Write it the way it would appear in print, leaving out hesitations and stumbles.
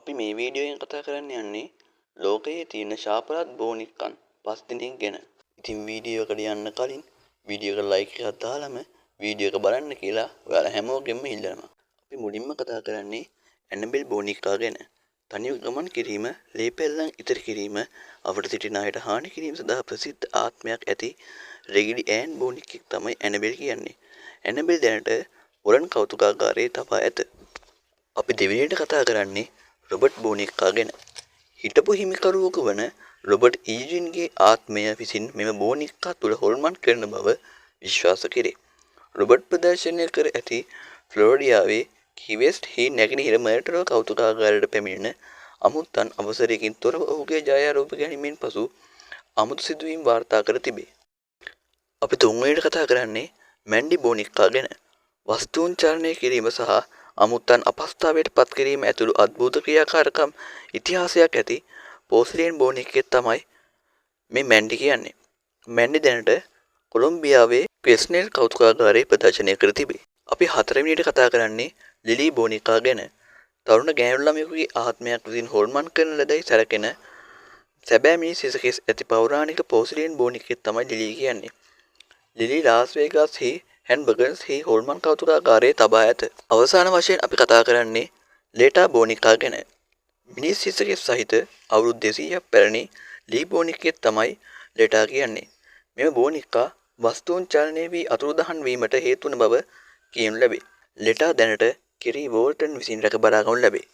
අපි මේ වීඩියෝයෙන් කතා කරන්න යන්නේ ලෝකයේ තියෙන ශාපලත් බෝනික්කන් 5 දෙනෙක් ගැන. ඉතින් වීඩියෝ එකට යන්න කලින් වීඩියෝ එකට ලයික් එකක් දාලාම වීඩියෝ එක බලන්න කියලා ඔයාලා හැමෝගෙම ඉල්ලනවා. අපි මුලින්ම කතා කරන්නේ ඇනබෙල් බෝනික්කා ගැන. තනිව ගමන් කිරීම, ලේපැල්ලන් ඉතිර කිරීම, අපට සිටින අයට හානි කිරීම සඳහා ප්‍රසිද්ධ ආත්මයක් ඇති රෙගිඩි ඇන් බෝනික්කෙක් තමයි ඇනබෙල් කියන්නේ. ඇනබෙල් දැනට හොරන් කෞතුකාගාරයේ තබා ඇත. අපි දෙවෙනියට කතා කරන්නේ රොබර්ට් බෝනික්කා ගැන. හිටපු හිමිකරුවෙකු වන රොබර්ට් ඊජින්ගේ ආත්මය විසින් මෙම බෝනික්කා තුළ හොල්මන් කරන බව විශ්වාස කෙරේ. රොබර්ට් ප්‍රදර්ශනය කර ඇති ෆ්ලෝරිඩාවේ කී වෙස්ට් හි නැගෙනහිර මර්ටරෝ කෞතුකාගාරයට පැමිණෙන අමුත්තන් අවසරයකින් තොරව ඔහුගේ ජයාරෝප ගැනීමෙන් පසු අමුතු සිදුවීම් වාර්තා කර තිබේ. අපි තුන්වෙනියට කතා කරන්නේ මැන්ඩි බෝනික්කා ගැන. වස්තුන් චලනය කිරීම සහ අමුත්තන් අපස්ථාවයට පත් කිරීම ඇතුළු අද්භූත ක්‍රියාකාරකම් ඉතිහාසයක් ඇති පෝසිලියන් බෝනික්කෙක් තමයි මේ මැන්ඩි කියන්නේ. මැන්ඩි දැනට කොලොම්බියාවේ ක්වෙස්නෙල් කෞතුකාගාරයේ ප්‍රදර්ශනය කර තිබේ. අපි හතරවෙනියට කතා කරන්නේ ලිලී බෝනික්කා ගැන. තරුණ ගෑනු ළමයෙකුගේ ආත්මයක් විසින් හොල්මන් කරන ලදැයි සැලකෙන සැබෑ මිනිස් හිසකෙස් ඇති පෞරාණික පෝසිලියන් බෝනික්කෙක් තමයි ලිලී කියන්නේ. ලිලී ලාස් වේගස් හි හැන්බර්ගර්ස් හි හොල්මන් කෞතුකාගාරයේ තබා ඇත. අවසාන වශයෙන් අපි කතා කරන්නේ ලේටා බෝනික්කා ගැන. මිනිස් හිසකෙස් සහිත අවුරුදු 200ක් පැරණි ලී බෝනික්කෙක් තමයි ලේටා කියන්නේ. මෙම බෝනික්කා වස්තුන් චලනය වී අතුරුදහන් වීමට හේතු වන බව කියනු ලැබේ. ලේටා දැනට කෙරි වෝල්ටන් විසින් රැක බලා ගනු ලැබේ.